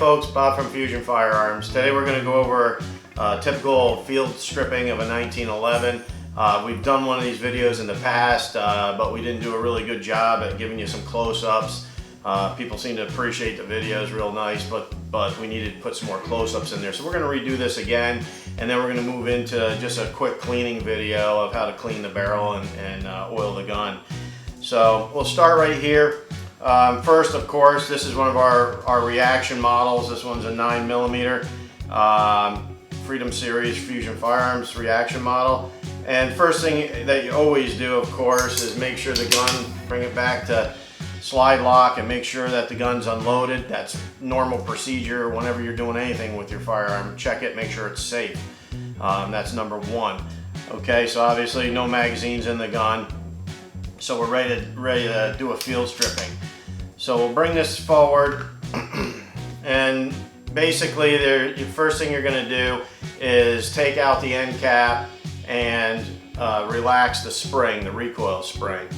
folks, Bob from Fusion Firearms. Today we're going to go over typical field stripping of a 1911. We've done one of these videos in the past, but we didn't do a really good job at giving you some close-ups. People seem to appreciate the videos real nice, but we needed to put some more close-ups in there. So we're going to redo this again, and then we're going to move into just a quick cleaning video of how to clean the barrel and oil the gun. So we'll start right here. First, of course, this is one of our reaction models. This one's a 9mm Freedom Series Fusion Firearms reaction model. And first thing that you always do, of course, is make sure the gun, bring it back to slide lock and make sure that the gun's unloaded. That's normal procedure whenever you're doing anything with your firearm. Check it, make sure it's safe. That's number one. Okay, so obviously no magazines in the gun. So we're ready to do a field stripping. So we'll bring this forward, and basically the first thing you're going to do is take out the end cap and relax the spring, the recoil spring.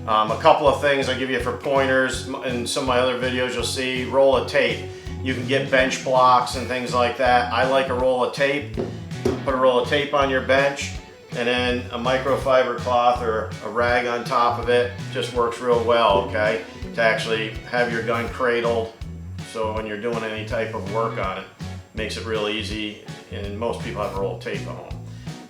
A couple of things I'll give you for pointers. In some of my other videos you'll see roll of tape. You can get bench blocks and things like that. I like a roll of tape. Put a roll of tape on your bench, and then a microfiber cloth or a rag on top of it just works real well, okay? To actually have your gun cradled, so when you're doing any type of work on it, makes it real easy, and most people have a roll of tape at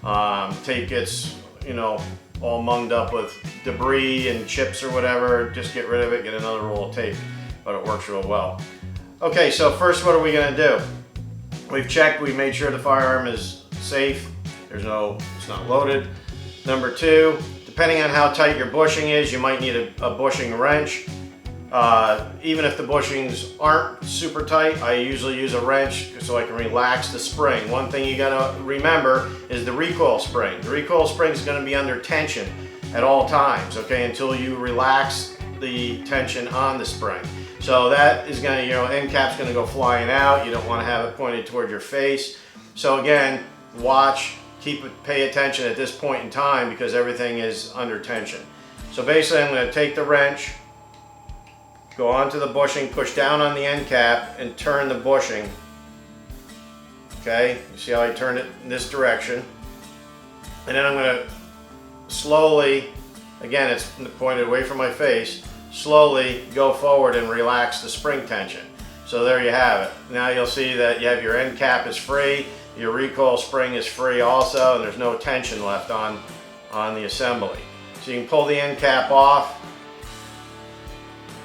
home. Tape gets, all munged up with debris and chips or whatever, just get rid of it, get another roll of tape, but it works real well. Okay, so first what are we gonna do? We've checked, we've made sure the firearm is safe. It's not loaded. Number two, depending on how tight your bushing is, you might need a bushing wrench. Even if the bushings aren't super tight, I usually use a wrench so I can relax the spring. One thing you gotta remember is the recoil spring. The recoil spring is gonna be under tension at all times, okay, until you relax the tension on the spring. So that is gonna, end cap's gonna go flying out. You don't wanna have it pointed toward your face. So again, watch. Pay attention at this point in time because everything is under tension. So basically I'm going to take the wrench, go onto the bushing, push down on the end cap and turn the bushing. Okay, you see how I turn it in this direction. And then I'm going to slowly, again it's pointed away from my face, slowly go forward and relax the spring tension. So there you have it. Now you'll see that you have your end cap is free. Your recoil spring is free also, and there's no tension left on the assembly. So you can pull the end cap off.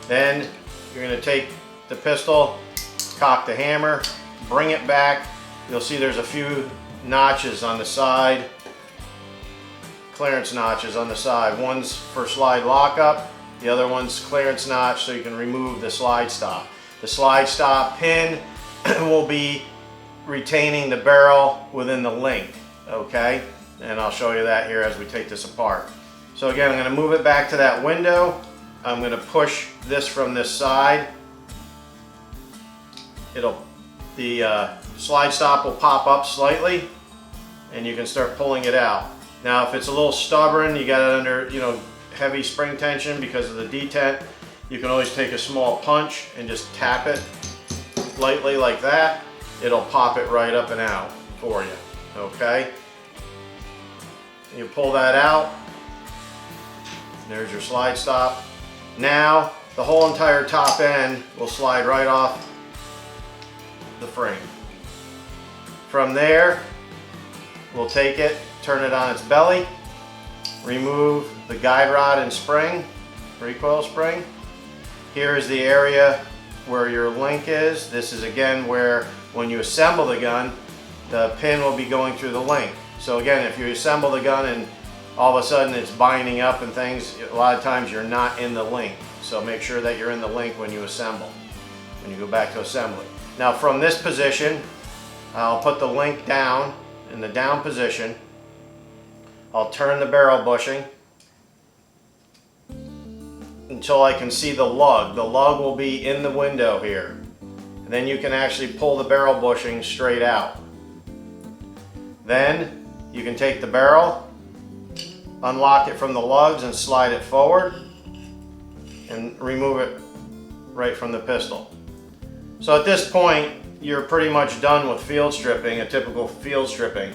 Then you're going to take the pistol, cock the hammer, bring it back. You'll see there's a few notches on the side, clearance notches on the side. One's for slide lockup, the other one's clearance notch so you can remove the slide stop. The slide stop pin will be retaining the barrel within the link, okay? And I'll show you that here as we take this apart. So again, I'm going to move it back to that window. I'm going to push this from this side. The slide stop will pop up slightly and you can start pulling it out. Now if it's a little stubborn, you got it under heavy spring tension because of the detent, you can always take a small punch and just tap it lightly like that. It'll pop it right up and out for you, okay? You pull that out. There's your slide stop. Now, the whole entire top end will slide right off the frame. From there, we'll take it, turn it on its belly, remove the guide rod and spring, recoil spring. Here is the area where your link is. This is again where when you assemble the gun, the pin will be going through the link. So again, if you assemble the gun and all of a sudden it's binding up and things, a lot of times you're not in the link. So make sure that you're in the link when you assemble, when you go back to assembly. Now from this position, I'll put the link down in the down position. I'll turn the barrel bushing until I can see the lug. The lug will be in the window here. And then you can actually pull the barrel bushing straight out. Then you can take the barrel, unlock it from the lugs and slide it forward and remove it right from the pistol. So at this point, you're pretty much done with field stripping, a typical field stripping.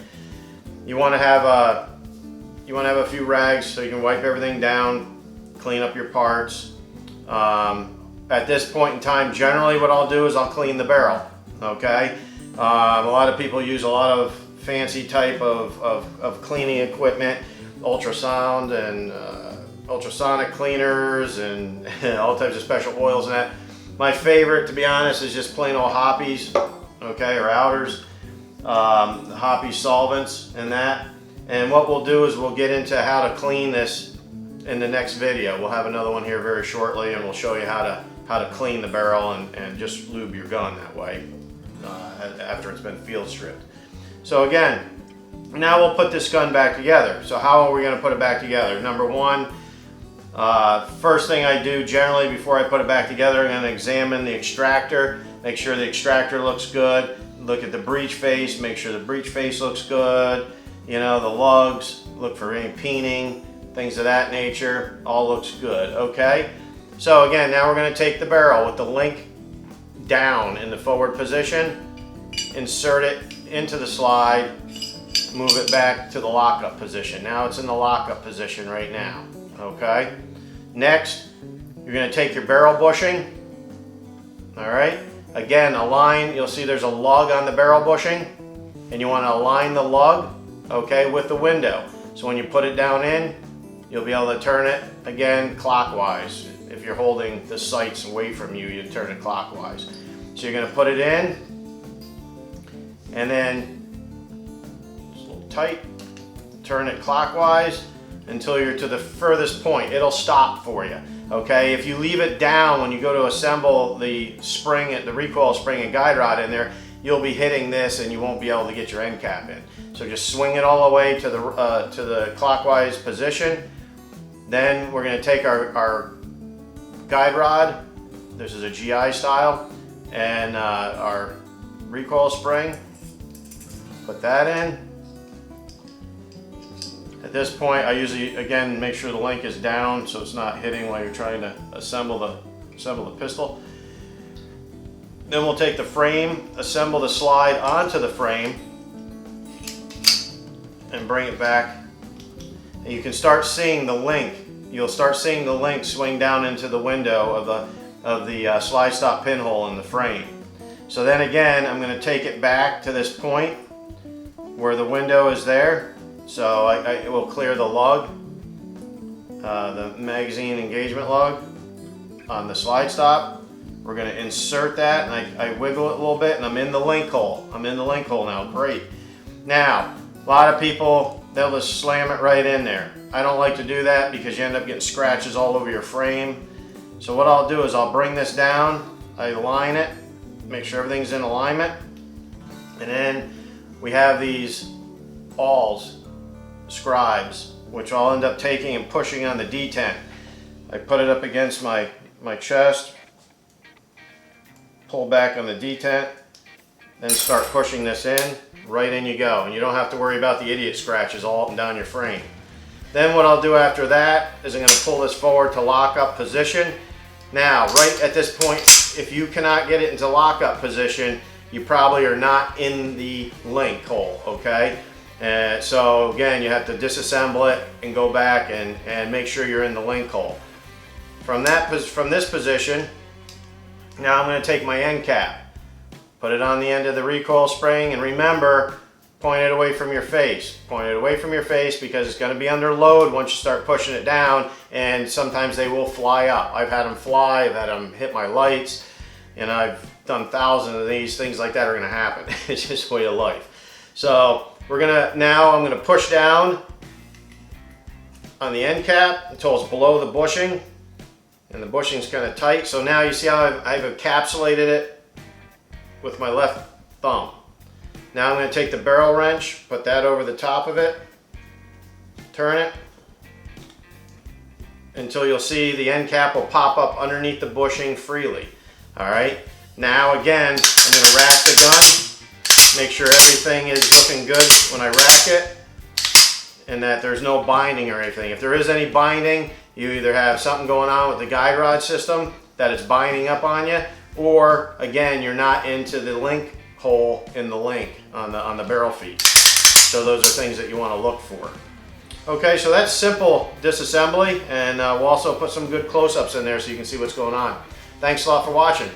You want to have a few rags so you can wipe everything down, clean up your parts. At this point in time, generally what I'll do is I'll clean the barrel. Okay, a lot of people use a lot of fancy type of cleaning equipment, ultrasound and ultrasonic cleaners and all types of special oils and that. My favorite, to be honest, is just plain old hoppies, okay, or outers, hoppy solvents and that. And what we'll do is we'll get into how to clean this in the next video. We'll have another one here very shortly, and we'll show you how to clean the barrel and just lube your gun that way after it's been field stripped. So again, now we'll put this gun back together. So how are we going to put it back together? Number one, first thing I do generally before I put it back together, I'm going to examine the extractor, make sure the extractor looks good, look at the breech face, make sure the breech face looks good, you know, the lugs, look for any peening, things of that nature, all looks good, okay? So again, now we're going to take the barrel with the link down in the forward position, insert it into the slide, move it back to the lockup position. Now it's in the lockup position right now. Okay. Next, you're going to take your barrel bushing. All right. Again, align. You'll see there's a lug on the barrel bushing, and you want to align the lug, okay, with the window. So when you put it down in, you'll be able to turn it again clockwise. If you're holding the sights away from you, you turn it clockwise. So you're going to put it in, and then it's a little tight. Turn it clockwise until you're to the furthest point. It'll stop for you. Okay, if you leave it down when you go to assemble the spring, the recoil spring and guide rod in there, you'll be hitting this and you won't be able to get your end cap in. So just swing it all the way to the clockwise position. Then we're going to take our guide rod. This is a GI style, and our recoil spring. Put that in. At this point, I usually, again, make sure the link is down so it's not hitting while you're trying to assemble the pistol. Then we'll take the frame, assemble the slide onto the frame, and bring it back. And you can start seeing the link. You'll start seeing the link swing down into the window of the slide stop pinhole in the frame. So then again, I'm going to take it back to this point where the window is there. So it will clear the lug, the magazine engagement lug on the slide stop. We're going to insert that, and I wiggle it a little bit, and I'm in the link hole. I'm in the link hole now. Great. Now, a lot of people, they'll just slam it right in there. I don't like to do that because you end up getting scratches all over your frame. So what I'll do is I'll bring this down, I align it, make sure everything's in alignment, and then we have these awls, scribes, which I'll end up taking and pushing on the detent. I put it up against my chest, pull back on the detent, then start pushing this in. Right in you go, and you don't have to worry about the idiot scratches all up and down your frame. Then what I'll do after that is I'm going to pull this forward to lockup position. Now, right at this point, if you cannot get it into lockup position, you probably are not in the link hole, okay? So again, you have to disassemble it and go back and make sure you're in the link hole. From this position, now I'm going to take my end cap, put it on the end of the recoil spring, and remember, point it away from your face. Point it away from your face because it's going to be under load once you start pushing it down, and sometimes they will fly up. I've had them fly, I've had them hit my lights, and I've done thousands of these. Things like that are going to happen. It's just way of life. So I'm going to push down on the end cap until it's below the bushing, and the bushing's kind of tight. So now you see how I've encapsulated it with my left thumb. Now I'm going to take the barrel wrench, put that over the top of it, turn it until you'll see the end cap will pop up underneath the bushing freely. All right. Now again, I'm going to rack the gun, make sure everything is looking good when I rack it, and that there's no binding or anything. If there is any binding, you either have something going on with the guide rod system that it's binding up on you, or again, you're not into the link hole in the link on the barrel feet. So those are things that you want to look for. Okay, so that's simple disassembly, and we'll also put some good close-ups in there so you can see what's going on. Thanks a lot for watching.